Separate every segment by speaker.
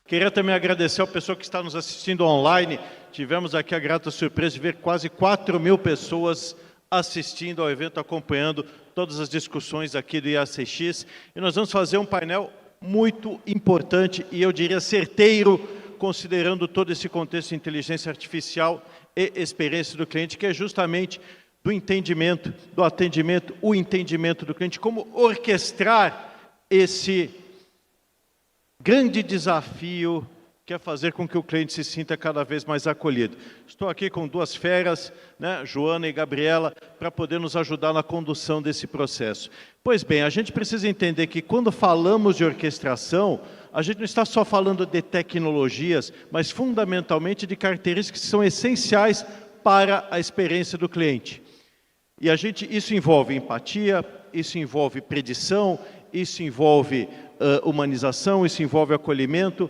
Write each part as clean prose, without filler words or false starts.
Speaker 1: Queria também agradecer ao pessoal que está nos assistindo online. Tivemos aqui a grata surpresa de ver quase 4.000 pessoas assistindo ao evento, acompanhando todas as discussões aqui do IACX. E nós vamos fazer um painel muito importante e eu diria certeiro, considerando todo esse contexto de inteligência artificial e experiência do cliente, que é justamente do entendimento, do atendimento, o entendimento do cliente, como orquestrar esse grande desafio que é fazer com que o cliente se sinta cada vez mais acolhido. Estou aqui com duas feras, né, Joana e Gabriela, para poder nos ajudar na condução desse processo. Pois bem, a gente precisa entender que quando falamos de orquestração, a gente não está só falando de tecnologias, mas fundamentalmente de características que são essenciais para a experiência do cliente. E isso envolve empatia, isso envolve predição, isso envolve humanização, isso envolve acolhimento.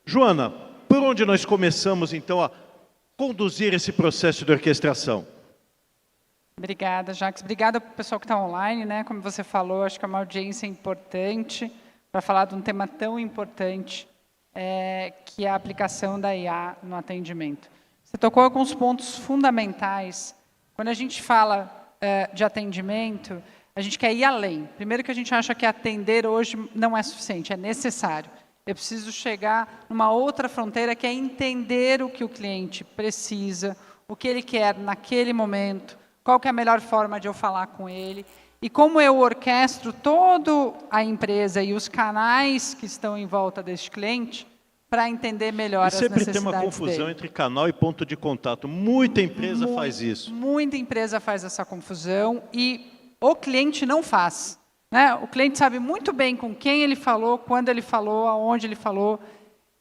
Speaker 1: Joana, por onde nós começamos, então, a conduzir esse processo de orquestração?
Speaker 2: Obrigada, Jacques. Obrigada para o pessoal que está online, né? Como você falou, acho que é uma audiência importante para falar de um tema tão importante, que é a aplicação da IA no atendimento. Você tocou alguns pontos fundamentais. Quando a gente fala de atendimento, a gente quer ir além. Primeiro que a gente acha que atender hoje não é suficiente, é necessário. Eu preciso chegar numa outra fronteira, que é entender o que o cliente precisa, o que ele quer naquele momento, qual que é a melhor forma de eu falar com ele, e como eu orquestro toda a empresa e os canais que estão em volta deste cliente para entender melhor as necessidades dele.
Speaker 1: Sempre tem uma confusão entre canal e ponto de contato. Muita empresa faz isso.
Speaker 2: Muita empresa faz essa confusão e o cliente não faz. Né? O cliente sabe muito bem com quem ele falou, quando ele falou, aonde ele falou.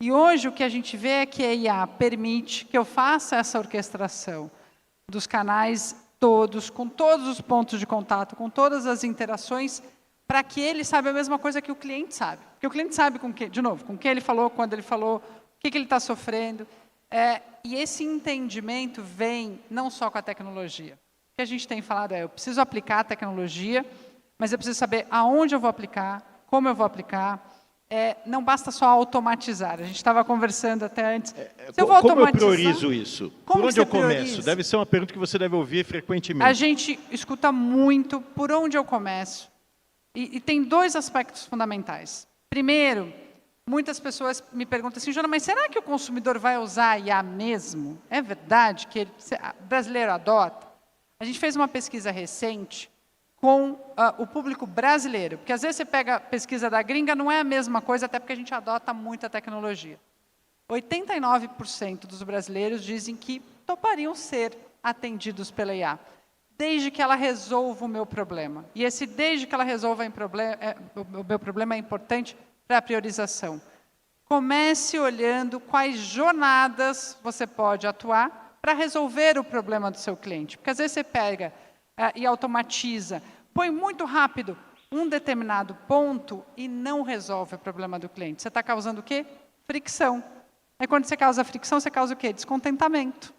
Speaker 2: E hoje o que a gente vê é que a IA permite que eu faça essa orquestração dos canais todos, com todos os pontos de contato, com todas as interações, para que ele saiba a mesma coisa que o cliente sabe. Porque o cliente sabe, de novo, com quem ele falou, quando ele falou, o que ele está sofrendo. E esse entendimento vem não só com a tecnologia. O que a gente tem falado eu preciso aplicar a tecnologia, mas eu preciso saber aonde eu vou aplicar, como eu vou aplicar. Não basta só automatizar. A gente estava conversando até antes.
Speaker 1: Como eu priorizo isso? Por onde eu começo? Deve ser uma pergunta que você deve ouvir frequentemente.
Speaker 2: A gente escuta muito por onde eu começo. E tem dois aspectos fundamentais. Primeiro, muitas pessoas me perguntam assim, Joana, mas será que o consumidor vai usar a IA mesmo? É verdade que o brasileiro adota? A gente fez uma pesquisa recente com o público brasileiro, porque às vezes você pega a pesquisa da gringa, não é a mesma coisa, até porque a gente adota muita tecnologia. 89% dos brasileiros dizem que topariam ser atendidos pela IA, desde que ela resolva o meu problema. E esse desde que ela resolva o meu problema é importante para a priorização. Comece olhando quais jornadas você pode atuar para resolver o problema do seu cliente. Porque às vezes você pega e automatiza, põe muito rápido um determinado ponto e não resolve o problema do cliente. Você está causando o quê? Fricção. Aí quando você causa fricção, você causa o quê? Descontentamento.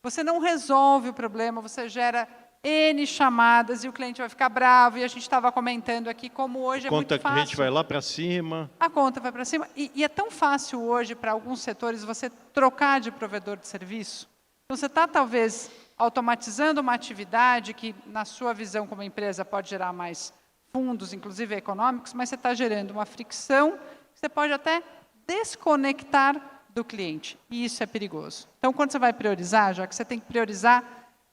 Speaker 2: Você não resolve o problema, você gera N chamadas e o cliente vai ficar bravo. E a gente estava comentando aqui como hoje é muito fácil.
Speaker 1: A conta que a gente vai lá para cima.
Speaker 2: A conta vai para cima. E é tão fácil hoje, para alguns setores, você trocar de provedor de serviço. Então, você está, talvez, automatizando uma atividade que, na sua visão como empresa, pode gerar mais fundos, inclusive econômicos, mas você está gerando uma fricção que você pode até desconectar do cliente. E isso é perigoso. Então, quando você vai priorizar, já que você tem que priorizar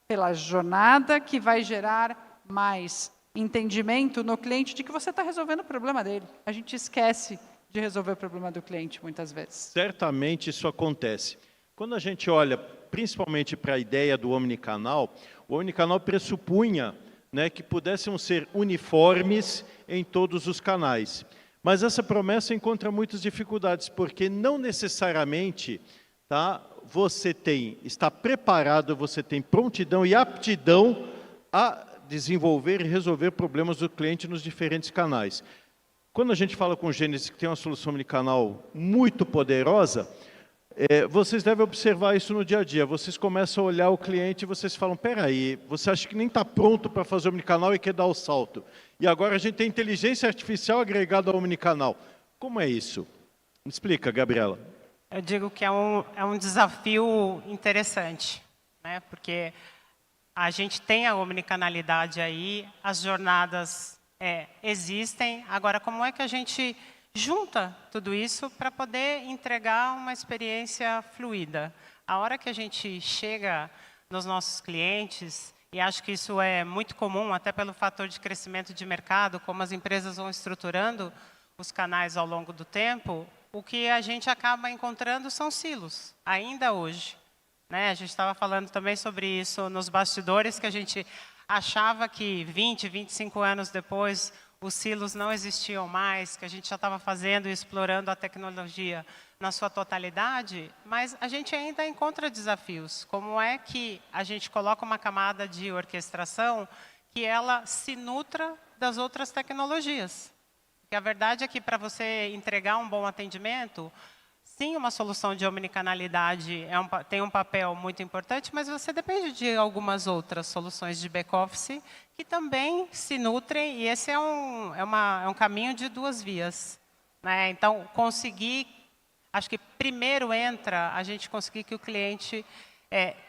Speaker 2: pela jornada que vai gerar mais entendimento no cliente de que você está resolvendo o problema dele. A gente esquece de resolver o problema do cliente, muitas vezes.
Speaker 1: Certamente isso acontece. Quando a gente olha principalmente para a ideia do omnicanal, o omnicanal pressupunha, né, que pudessem ser uniformes em todos os canais. Mas essa promessa encontra muitas dificuldades, porque não necessariamente você está preparado, você tem prontidão e aptidão a desenvolver e resolver problemas do cliente nos diferentes canais. Quando a gente fala com o Gênesis que tem uma solução omnicanal muito poderosa, vocês devem observar isso no dia a dia. Vocês começam a olhar o cliente e vocês falam, peraí, você acha que nem está pronto para fazer omnicanal e quer dar o salto. E agora a gente tem inteligência artificial agregada ao omnicanal. Como é isso? Explica, Gabriela.
Speaker 3: Eu digo que é um desafio interessante, né? Porque a gente tem a omnicanalidade aí, as jornadas existem. Agora, como é que a gente junta tudo isso para poder entregar uma experiência fluida? A hora que a gente chega nos nossos clientes, e acho que isso é muito comum, até pelo fator de crescimento de mercado, como as empresas vão estruturando os canais ao longo do tempo, o que a gente acaba encontrando são silos, ainda hoje. Né? A gente estava falando também sobre isso nos bastidores, que a gente achava que 20, 25 anos depois, os silos não existiam mais, que a gente já estava fazendo e explorando a tecnologia na sua totalidade, mas a gente ainda encontra desafios. Como é que a gente coloca uma camada de orquestração que ela se nutra das outras tecnologias? Porque a verdade é que para você entregar um bom atendimento, sim, uma solução de omnicanalidade tem um papel muito importante, mas você depende de algumas outras soluções de back-office que também se nutrem, e esse é um caminho de duas vias. Né? Então, acho que primeiro entra a gente conseguir que o cliente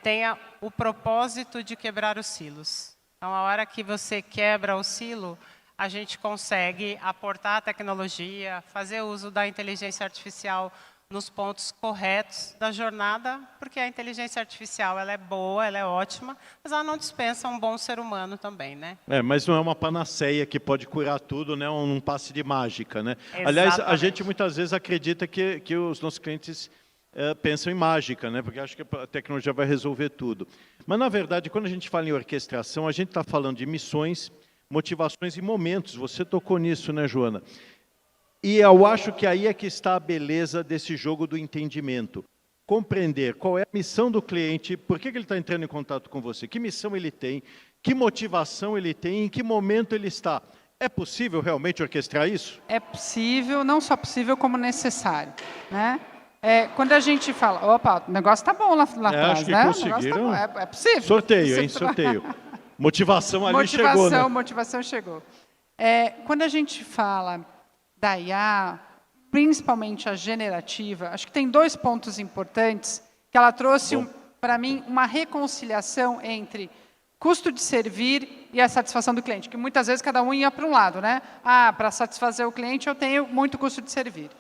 Speaker 3: tenha o propósito de quebrar os silos. Então, a hora que você quebra o silo, a gente consegue aportar a tecnologia, fazer uso da inteligência artificial nos pontos corretos da jornada, porque a inteligência artificial ela é boa, ela é ótima, mas ela não dispensa um bom ser humano também, né?
Speaker 1: Mas não é uma panaceia que pode curar tudo, né? Um passe de mágica, né?
Speaker 3: Exatamente.
Speaker 1: Aliás, a gente muitas vezes acredita que os nossos clientes pensam em mágica, né? Porque acham que a tecnologia vai resolver tudo. Mas, na verdade, quando a gente fala em orquestração, a gente está falando de missões, motivações e momentos. Você tocou nisso, né, Joana? E eu acho que aí é que está a beleza desse jogo do entendimento. Compreender qual é a missão do cliente, por que ele está entrando em contato com você, que missão ele tem, que motivação ele tem, em que momento ele está. É possível realmente orquestrar isso?
Speaker 2: É possível, não só possível, como necessário. Né? Quando a gente fala, opa, o negócio está bom lá atrás,
Speaker 1: acho que
Speaker 2: né?
Speaker 1: conseguiram.
Speaker 2: É possível.
Speaker 1: Sorteio, hein? Sorteio. Motivação ali chegou, né?
Speaker 2: Motivação chegou. Quando a gente fala da IA, principalmente a generativa, acho que tem 2 pontos importantes que ela trouxe, para mim, uma reconciliação entre custo de servir e a satisfação do cliente, que muitas vezes cada um ia para um lado, né? Para satisfazer o cliente eu tenho muito custo de servir.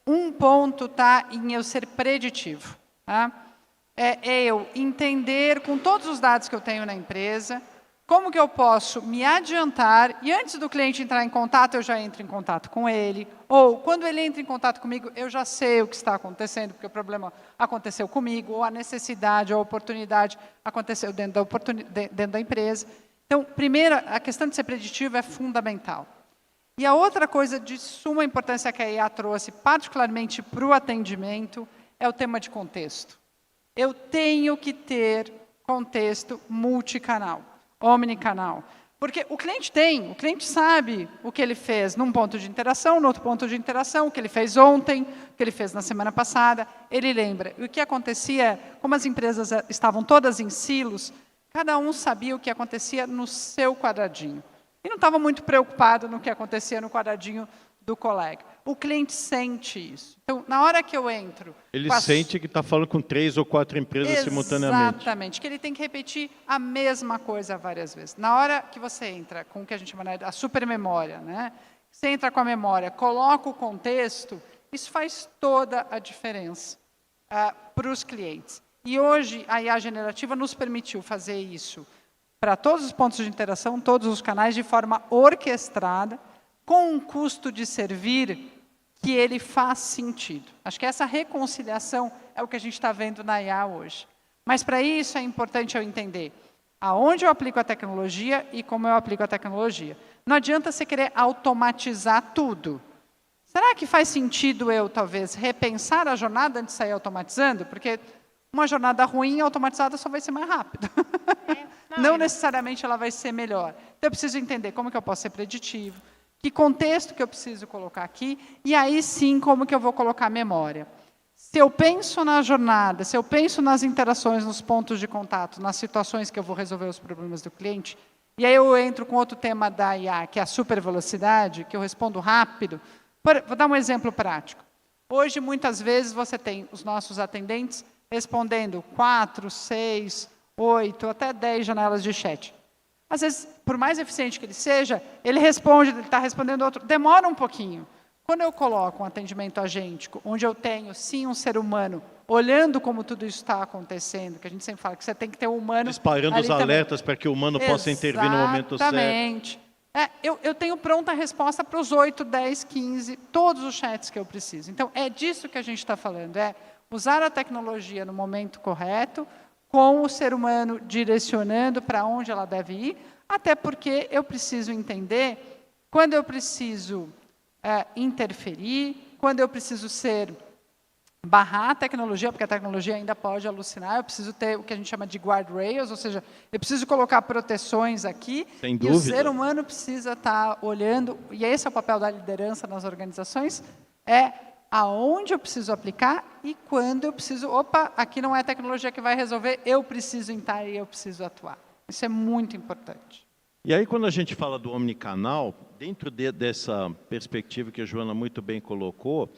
Speaker 2: Um ponto está em eu ser preditivo. Tá? Eu entender, com todos os dados que eu tenho na empresa, como que eu posso me adiantar, e antes do cliente entrar em contato, eu já entro em contato com ele, ou quando ele entra em contato comigo, eu já sei o que está acontecendo, porque o problema aconteceu comigo, ou a necessidade, ou a oportunidade aconteceu dentro da empresa. Então, primeiro, a questão de ser preditivo é fundamental. E a outra coisa de suma importância que a IA trouxe, particularmente para o atendimento, é o tema de contexto. Eu tenho que ter contexto multicanal, omnicanal. Porque o cliente sabe o que ele fez num ponto de interação, no outro ponto de interação, o que ele fez ontem, o que ele fez na semana passada, ele lembra. E o que acontecia, como as empresas estavam todas em silos, cada um sabia o que acontecia no seu quadradinho. E não estava muito preocupado no que acontecia no quadradinho do colega. O cliente sente isso. Então, na hora que eu entro...
Speaker 1: Ele sente que está falando com 3 ou 4 empresas simultaneamente.
Speaker 2: Exatamente, que ele tem que repetir a mesma coisa várias vezes. Na hora que você entra com o que a gente chama de a supermemória, né? Você entra com a memória, coloca o contexto, isso faz toda a diferença para os clientes. E hoje, a IA generativa nos permitiu fazer isso para todos os pontos de interação, todos os canais, de forma orquestrada, com um custo de servir que ele faz sentido. Acho que essa reconciliação é o que a gente está vendo na IA hoje. Mas, para isso, é importante eu entender aonde eu aplico a tecnologia e como eu aplico a tecnologia. Não adianta você querer automatizar tudo. Será que faz sentido eu, talvez, repensar a jornada antes de sair automatizando? Porque uma jornada ruim automatizada só vai ser mais rápida. Não necessariamente ela vai ser melhor. Então, eu preciso entender como que eu posso ser preditivo, que contexto que eu preciso colocar aqui, e aí sim como que eu vou colocar a memória. Se eu penso na jornada, se eu penso nas interações, nos pontos de contato, nas situações que eu vou resolver os problemas do cliente, e aí eu entro com outro tema da IA, que é a supervelocidade, que eu respondo rápido, Vou dar um exemplo prático. Hoje, muitas vezes, você tem os nossos atendentes respondendo 4, 6, 8, até 10 janelas de chat. Às vezes, por mais eficiente que ele seja, ele responde, ele está respondendo outro, demora um pouquinho. Quando eu coloco um atendimento agêntico, onde eu tenho, sim, um ser humano, olhando como tudo isso está acontecendo, que a gente sempre fala que você tem que ter um humano...
Speaker 1: Disparando os alertas para que o humano possa intervir no momento certo.
Speaker 2: Exatamente. Eu tenho pronta a resposta para os 8, 10, 15, todos os chats que eu preciso. Então, é disso que a gente está falando, é usar a tecnologia no momento correto, com o ser humano direcionando para onde ela deve ir, até porque eu preciso entender quando eu preciso interferir, quando eu preciso barrar a tecnologia, porque a tecnologia ainda pode alucinar, eu preciso ter o que a gente chama de guardrails, ou seja, eu preciso colocar proteções aqui,
Speaker 1: sem
Speaker 2: e
Speaker 1: dúvida.
Speaker 2: O ser humano precisa estar olhando, e esse é o papel da liderança nas organizações, aonde eu preciso aplicar e quando eu preciso, aqui não é a tecnologia que vai resolver, eu preciso entrar e eu preciso atuar. Isso é muito importante.
Speaker 1: E aí, quando a gente fala do omnicanal, dentro dessa perspectiva que a Joana muito bem colocou,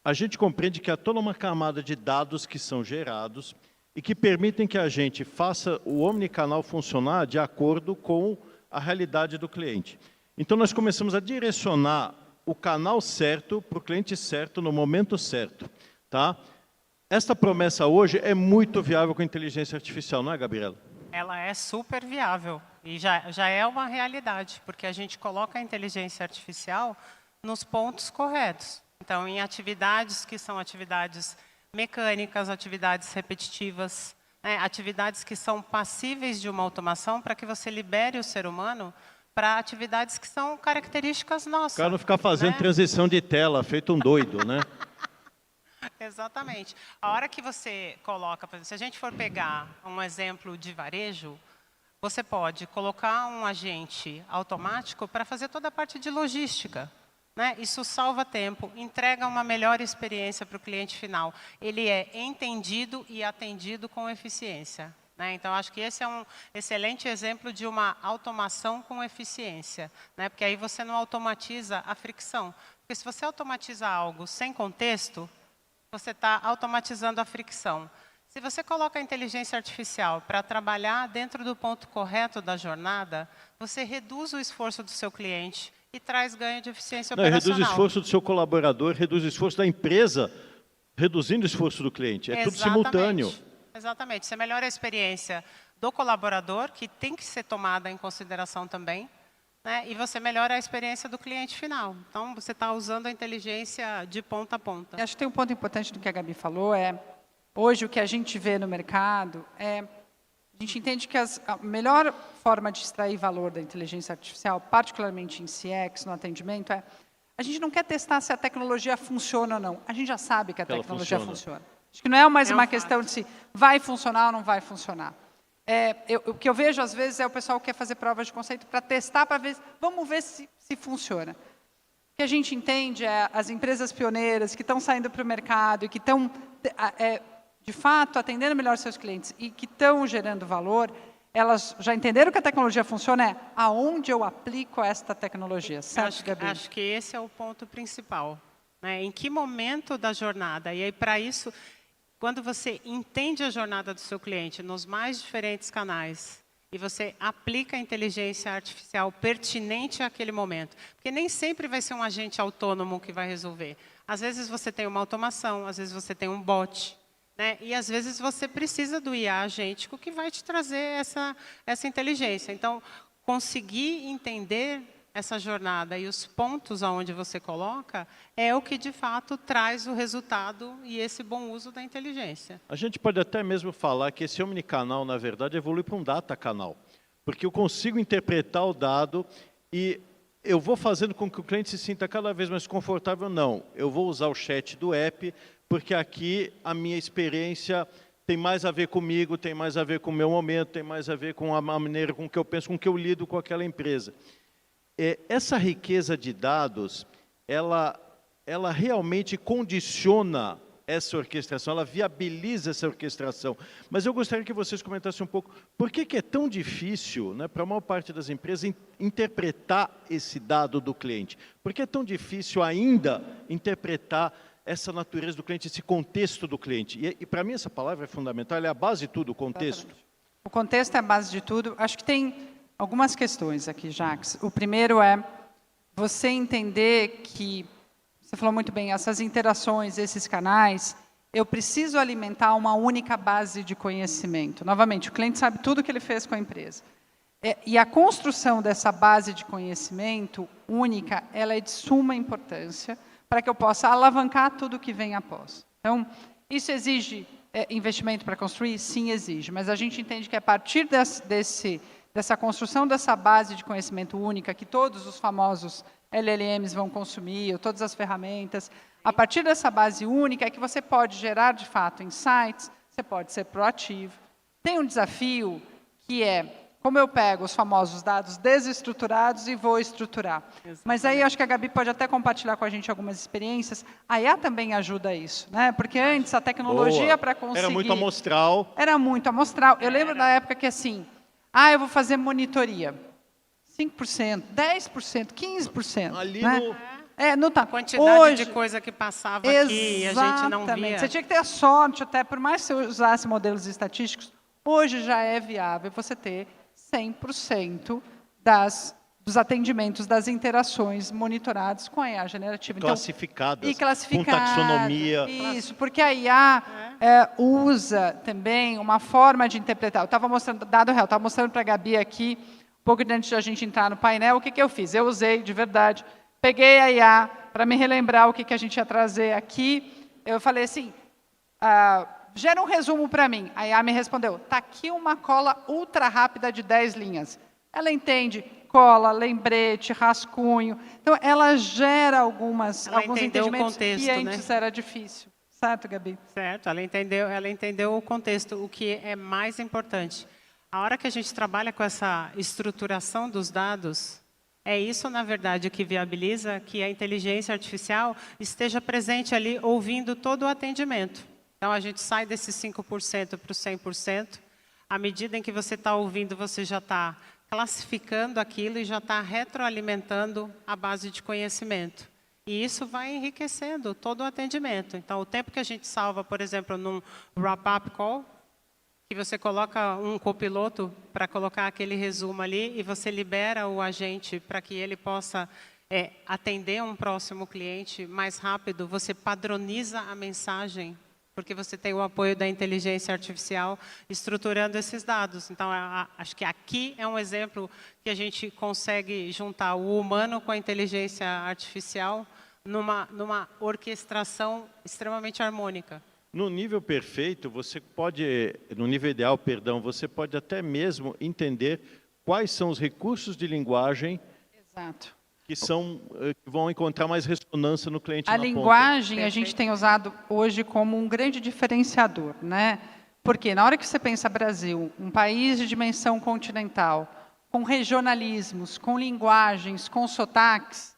Speaker 1: a gente compreende que há toda uma camada de dados que são gerados e que permitem que a gente faça o omnicanal funcionar de acordo com a realidade do cliente. Então, nós começamos a direcionar o canal certo para o cliente certo no momento certo. Tá? Esta promessa hoje é muito viável com a inteligência artificial, não é, Gabriela?
Speaker 3: Ela é super viável e já é uma realidade, porque a gente coloca a inteligência artificial nos pontos corretos. Então, em atividades que são atividades mecânicas, atividades repetitivas, atividades que são passíveis de uma automação para que você libere o ser humano para atividades que são características nossas.
Speaker 1: O cara não ficar fazendo transição de tela, feito um doido, né?
Speaker 3: Exatamente. A hora que você coloca, por exemplo, se a gente for pegar um exemplo de varejo, você pode colocar um agente automático para fazer toda a parte de logística. Isso salva tempo, entrega uma melhor experiência para o cliente final. Ele é entendido e atendido com eficiência. Então, acho que esse é um excelente exemplo de uma automação com eficiência. Porque aí você não automatiza a fricção. Porque se você automatiza algo sem contexto, você está automatizando a fricção. Se você coloca a inteligência artificial para trabalhar dentro do ponto correto da jornada, você reduz o esforço do seu cliente e traz ganho de eficiência operacional.
Speaker 1: Reduz o esforço do seu colaborador, reduz o esforço da empresa, reduzindo o esforço do cliente. É tudo simultâneo.
Speaker 3: Exatamente. Você melhora a experiência do colaborador, que tem que ser tomada em consideração também, e você melhora a experiência do cliente final. Então, você está usando a inteligência de ponta a ponta.
Speaker 2: Acho que tem um ponto importante do que a Gabi falou, hoje o que a gente vê no mercado a gente entende que a melhor forma de extrair valor da inteligência artificial, particularmente em CX, no atendimento, a gente não quer testar se a tecnologia funciona ou não. A gente já sabe que a tecnologia funciona. Acho que não é mais uma questão de se vai funcionar ou não vai funcionar. O que eu vejo, às vezes, é o pessoal que quer fazer provas de conceito para testar, para ver, vamos ver se funciona. O que a gente entende é as empresas pioneiras que estão saindo para o mercado e que estão, de fato, atendendo melhor seus clientes e que estão gerando valor, elas já entenderam que a tecnologia funciona, aonde eu aplico esta tecnologia, certo, Gabi?
Speaker 3: Acho que esse é o ponto principal. Em que momento da jornada? E aí, para isso, quando você entende a jornada do seu cliente nos mais diferentes canais e você aplica a inteligência artificial pertinente àquele momento, porque nem sempre vai ser um agente autônomo que vai resolver. Às vezes você tem uma automação, às vezes você tem um bot, e às vezes você precisa do IA agêntico que vai te trazer essa inteligência. Então, conseguir entender essa jornada e os pontos aonde você coloca é o que, de fato, traz o resultado e esse bom uso da inteligência.
Speaker 1: A gente pode até mesmo falar que esse omnicanal, na verdade, evolui para um data canal, porque eu consigo interpretar o dado e eu vou fazendo com que o cliente se sinta cada vez mais confortável. Não, eu vou usar o chat do app, porque aqui a minha experiência tem mais a ver comigo, tem mais a ver com o meu momento, tem mais a ver com a maneira com que eu penso, com que eu lido com aquela empresa. Essa riqueza de dados, ela realmente condiciona essa orquestração, ela viabiliza essa orquestração. Mas eu gostaria que vocês comentassem um pouco por que é tão difícil, né, para a maior parte das empresas, interpretar esse dado do cliente. Por que é tão difícil ainda interpretar essa natureza do cliente, esse contexto do cliente? E para mim essa palavra é fundamental, ela é a base de tudo, o contexto.
Speaker 2: Exatamente. O contexto é a base de tudo. Acho que tem algumas questões aqui, Jacques. O primeiro é você entender que, você falou muito bem, essas interações, esses canais, eu preciso alimentar uma única base de conhecimento. Novamente, o cliente sabe tudo o que ele fez com a empresa. E a construção dessa base de conhecimento única, ela é de suma importância para que eu possa alavancar tudo que vem após. Então, isso exige investimento para construir? Sim, exige. Mas a gente entende que a partir dessa construção dessa base de conhecimento única, que todos os famosos LLMs vão consumir, ou todas as ferramentas, a partir dessa base única é que você pode gerar, de fato, insights, você pode ser proativo. Tem um desafio que é como eu pego os famosos dados desestruturados e vou estruturar. Exatamente. Mas aí acho que a Gabi pode até compartilhar com a gente algumas experiências. A IA também ajuda isso, né? Porque antes a tecnologia para conseguir...
Speaker 1: Era muito amostral.
Speaker 2: Era muito amostral. Eu lembro da época que assim, eu vou fazer monitoria. 5%, 10%, 15%. Ali né?
Speaker 3: A quantidade de coisa que passava aqui e a gente não via.
Speaker 2: Você tinha que ter a sorte, até por mais que você usasse modelos estatísticos, hoje já é viável você ter 100% dos atendimentos, das interações monitoradas com a IA generativa.
Speaker 1: Classificadas,
Speaker 2: e classificadas,
Speaker 1: com taxonomia.
Speaker 2: Isso, porque a IA usa também uma forma de interpretar. Eu estava mostrando, dado real, estava mostrando para a Gabi aqui, um pouco antes de a gente entrar no painel, o que eu fiz? Eu usei, de verdade, peguei a IA para me relembrar o que a gente ia trazer aqui. Eu falei assim, gera um resumo para mim. A IA me respondeu, está aqui uma cola ultra rápida de 10 linhas. Ela entende cola, lembrete, rascunho. Então, ela gera alguns entendimentos que antes era difícil. Certo, Gabi?
Speaker 3: Certo, ela entendeu o contexto, o que é mais importante. A hora que a gente trabalha com essa estruturação dos dados, é isso, na verdade, que viabiliza que a inteligência artificial esteja presente ali, ouvindo todo o atendimento. Então, a gente sai desses 5% para os 100%. À medida em que você está ouvindo, você já está classificando aquilo e já está retroalimentando a base de conhecimento. E isso vai enriquecendo todo o atendimento. Então, o tempo que a gente salva, por exemplo, num wrap-up call, que você coloca um copiloto para colocar aquele resumo ali e você libera o agente para que ele possa atender um próximo cliente mais rápido, você padroniza a mensagem, porque você tem o apoio da inteligência artificial estruturando esses dados. Então, acho que aqui é um exemplo que a gente consegue juntar o humano com a inteligência artificial numa orquestração extremamente harmônica.
Speaker 1: No nível perfeito, você pode, no nível ideal, perdão, você pode até mesmo entender quais são os recursos de linguagem que vão encontrar mais ressonância no cliente.
Speaker 2: A linguagem a gente tem usado hoje como um grande diferenciador, né? Porque na hora que você pensa Brasil, um país de dimensão continental, com regionalismos, com linguagens, com sotaques,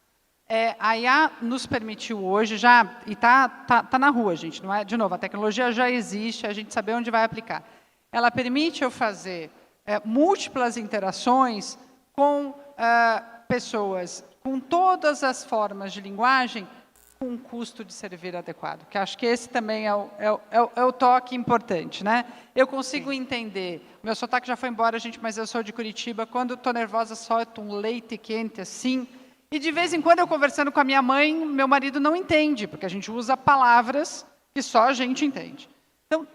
Speaker 2: a IA nos permitiu hoje e está na rua, gente, não é? De novo, a tecnologia já existe, a gente sabe onde vai aplicar. Ela permite eu fazer múltiplas interações com pessoas com todas as formas de linguagem, com um custo de servir adequado. Que acho que esse também é o toque importante, né? Eu consigo entender. Meu sotaque já foi embora, gente, mas eu sou de Curitiba. Quando estou nervosa, solto um leite quente assim. E de vez em quando, eu conversando com a minha mãe, meu marido não entende, porque a gente usa palavras que só a gente entende. Então,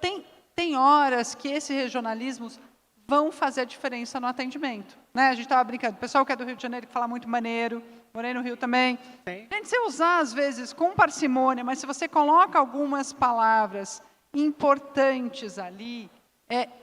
Speaker 2: tem horas que esses regionalismos vão fazer a diferença no atendimento. Né? A gente estava brincando, o pessoal que é do Rio de Janeiro, que fala muito maneiro, morei no Rio também.
Speaker 3: Sim.
Speaker 2: Gente, você usar, às vezes, com parcimônia, mas se você coloca algumas palavras importantes ali,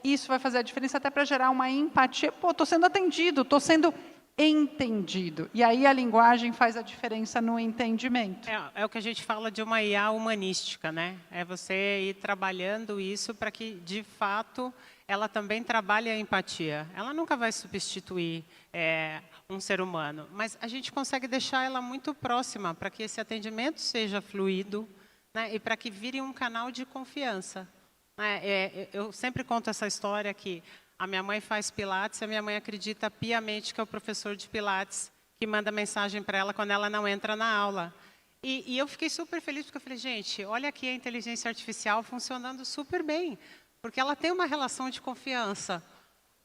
Speaker 2: isso vai fazer a diferença até para gerar uma empatia. Pô, estou sendo atendido, estou sendo entendido. E aí a linguagem faz a diferença no entendimento.
Speaker 3: É o que a gente fala de uma IA humanística, né? É você ir trabalhando isso para que, de fato, ela também trabalhe a empatia. Ela nunca vai substituir um ser humano, mas a gente consegue deixar ela muito próxima para que esse atendimento seja fluido, né, e para que vire um canal de confiança. Né? Eu sempre conto essa história que a minha mãe faz Pilates e a minha mãe acredita piamente que é o professor de Pilates que manda mensagem para ela quando ela não entra na aula. E eu fiquei super feliz porque eu falei, gente, olha aqui a inteligência artificial funcionando super bem, porque ela tem uma relação de confiança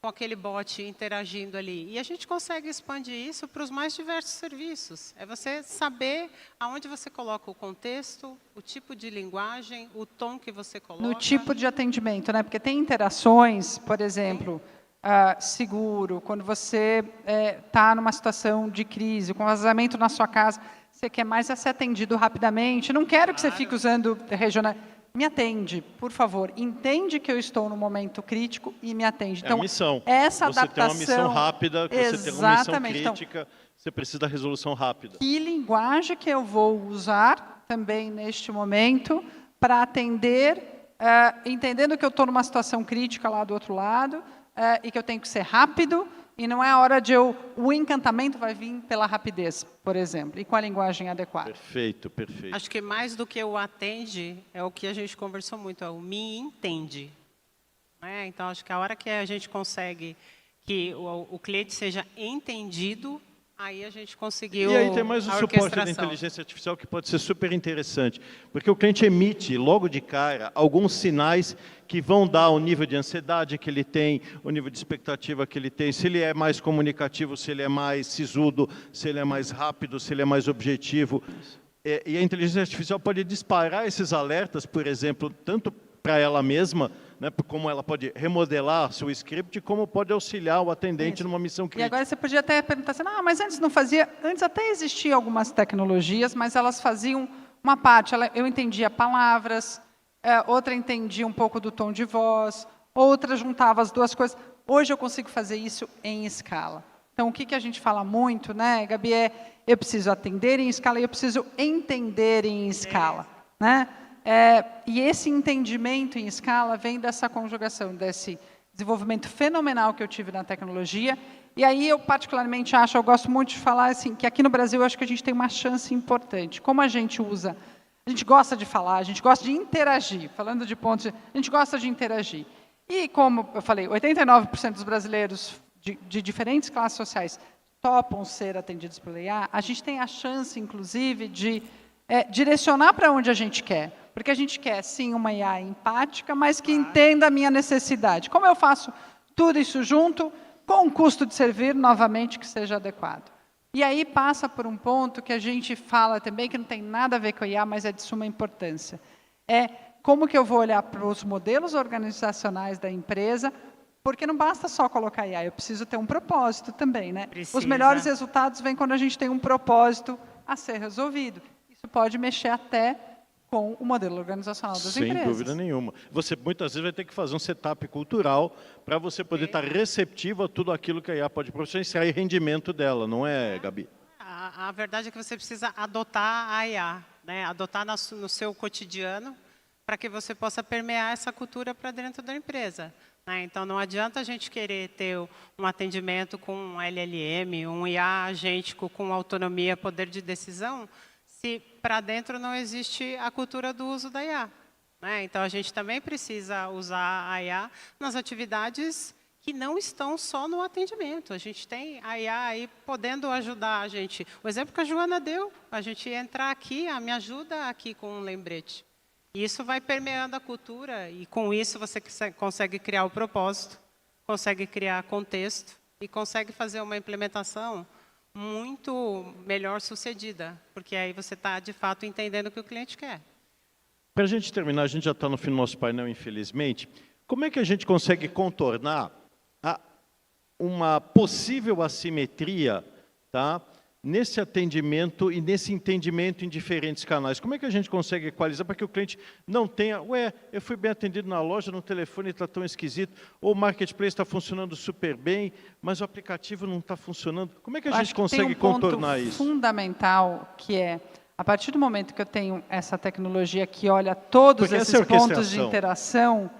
Speaker 3: com aquele bot interagindo ali. E a gente consegue expandir isso para os mais diversos serviços. É você saber aonde você coloca o contexto, o tipo de linguagem, o tom que você coloca.
Speaker 2: No tipo de atendimento, né? Porque tem interações, por exemplo, seguro, quando você está numa situação de crise, com vazamento na sua casa, você quer mais ser atendido rapidamente, não quero que você fique usando regional. Me atende, por favor. Entende que eu estou num momento crítico e me atende.
Speaker 1: Então, a missão.
Speaker 2: Essa
Speaker 1: você
Speaker 2: adaptação...
Speaker 1: tem uma missão rápida, você tem uma missão crítica, você precisa da resolução rápida.
Speaker 2: Que linguagem que eu vou usar também neste momento para atender, entendendo que eu estou numa situação crítica lá do outro lado e que eu tenho que ser rápido e não é a hora de o encantamento vai vir pela rapidez, por exemplo, e com a linguagem adequada.
Speaker 1: Perfeito, perfeito.
Speaker 3: Acho que mais do que o atende, é o que a gente conversou muito, é o me entende. Então, acho que a hora que a gente consegue que o cliente seja entendido, aí a gente conseguiu
Speaker 1: E aí tem mais o suporte da inteligência artificial que pode ser super interessante, porque o cliente emite logo de cara alguns sinais que vão dar o nível de ansiedade que ele tem, o nível de expectativa que ele tem, se ele é mais comunicativo, se ele é mais sisudo, se ele é mais rápido, se ele é mais objetivo. E a inteligência artificial pode disparar esses alertas, por exemplo, tanto para ela mesma, né, como ela pode remodelar seu script, como pode auxiliar o atendente numa missão crítica.
Speaker 2: E agora você podia até perguntar assim, mas antes não fazia, antes até existiam algumas tecnologias, mas elas faziam uma parte, eu entendia palavras, outra entendia um pouco do tom de voz, outra juntava as duas coisas. Hoje eu consigo fazer isso em escala. Então, o que a gente fala muito, né, Gabi, eu preciso atender em escala e eu preciso entender em escala. Né? E esse entendimento em escala vem dessa conjugação, desse desenvolvimento fenomenal que eu tive na tecnologia. E aí eu particularmente acho, eu gosto muito de falar assim, que aqui no Brasil eu acho que a gente tem uma chance importante. Como a gente usa, a gente gosta de falar, a gente gosta de interagir, falando de pontos, a gente gosta de interagir. E como eu falei, 89% dos brasileiros de diferentes classes sociais topam ser atendidos pelo IA, a gente tem a chance, inclusive, de direcionar para onde a gente quer. Porque a gente quer, sim, uma IA empática, mas que entenda a minha necessidade. Como eu faço tudo isso junto, com um custo de servir, novamente, que seja adequado. E aí passa por um ponto que a gente fala também, que não tem nada a ver com a IA, mas é de suma importância. Como que eu vou olhar para os modelos organizacionais da empresa, porque não basta só colocar IA, eu preciso ter um propósito também. Né? Os melhores resultados vêm quando a gente tem um propósito a ser resolvido. Isso pode mexer até com o modelo organizacional das empresas.
Speaker 1: Sem dúvida nenhuma. Você, muitas vezes, vai ter que fazer um setup cultural para você poder estar receptivo a tudo aquilo que a IA pode proporcionar e extrair rendimento dela, não é, Gabi?
Speaker 3: A verdade é que você precisa adotar a IA, né? Adotar no seu cotidiano, para que você possa permear essa cultura para dentro da empresa. Né? Então, não adianta a gente querer ter um atendimento com um LLM, um IA agêntico com autonomia, poder de decisão, se para dentro não existe a cultura do uso da IA. Né? Então, a gente também precisa usar a IA nas atividades que não estão só no atendimento. A gente tem a IA aí podendo ajudar a gente. O exemplo que a Joana deu, a gente entrar aqui, me ajuda aqui com um lembrete. E isso vai permeando a cultura e, com isso, você consegue criar o propósito, consegue criar contexto e consegue fazer uma implementação muito melhor sucedida, porque aí você está, de fato, entendendo o que o cliente quer.
Speaker 1: Para a gente terminar, a gente já está no fim do nosso painel, infelizmente. Como é que a gente consegue contornar uma possível assimetria, tá, nesse atendimento e nesse entendimento em diferentes canais? Como é que a gente consegue equalizar para que o cliente não tenha, eu fui bem atendido na loja, no telefone está tão esquisito, ou o marketplace está funcionando super bem, mas o aplicativo não está funcionando. Como é que a gente consegue contornar isso?
Speaker 2: Tem um ponto fundamental que é, a partir do momento que eu tenho essa tecnologia que olha todos esses pontos de interação,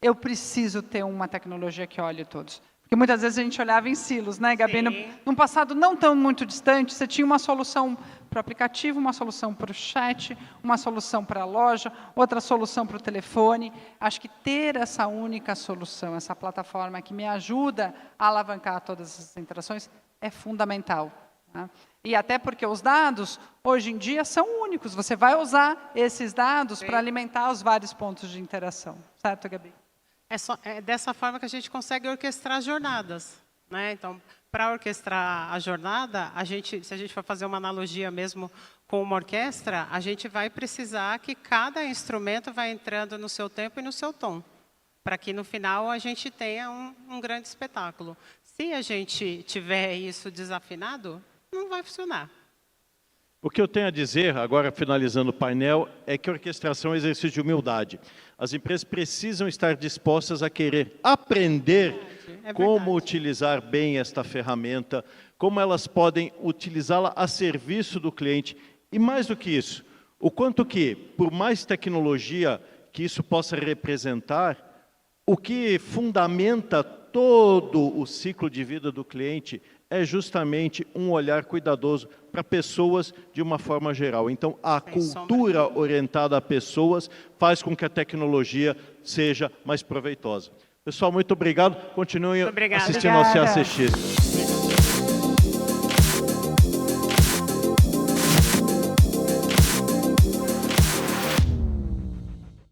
Speaker 2: eu preciso ter uma tecnologia que olhe todos. Porque muitas vezes a gente olhava em silos, né, Gabi?
Speaker 3: Sim.
Speaker 2: Num passado não tão muito distante, você tinha uma solução para o aplicativo, uma solução para o chat, uma solução para a loja, outra solução para o telefone. Acho que ter essa única solução, essa plataforma que me ajuda a alavancar todas essas interações, é fundamental. Né? E até porque os dados, hoje em dia, são únicos. Você vai usar esses dados para alimentar os vários pontos de interação. Certo, Gabi?
Speaker 3: É dessa forma que a gente consegue orquestrar as jornadas, né? Então, para orquestrar a jornada, se a gente for fazer uma analogia mesmo com uma orquestra, a gente vai precisar que cada instrumento vai entrando no seu tempo e no seu tom, para que no final a gente tenha um grande espetáculo. Se a gente tiver isso desafinado, não vai funcionar.
Speaker 1: O que eu tenho a dizer, agora finalizando o painel, é que a orquestração é um exercício de humildade. As empresas precisam estar dispostas a querer aprender como utilizar bem esta ferramenta, como elas podem utilizá-la a serviço do cliente. E mais do que isso, o quanto que, por mais tecnologia que isso possa representar, o que fundamenta todo o ciclo de vida do cliente é justamente um olhar cuidadoso para pessoas de uma forma geral. Então, a cultura orientada a pessoas faz com que a tecnologia seja mais proveitosa. Pessoal, muito obrigado. Continuem assistindo ao CACX.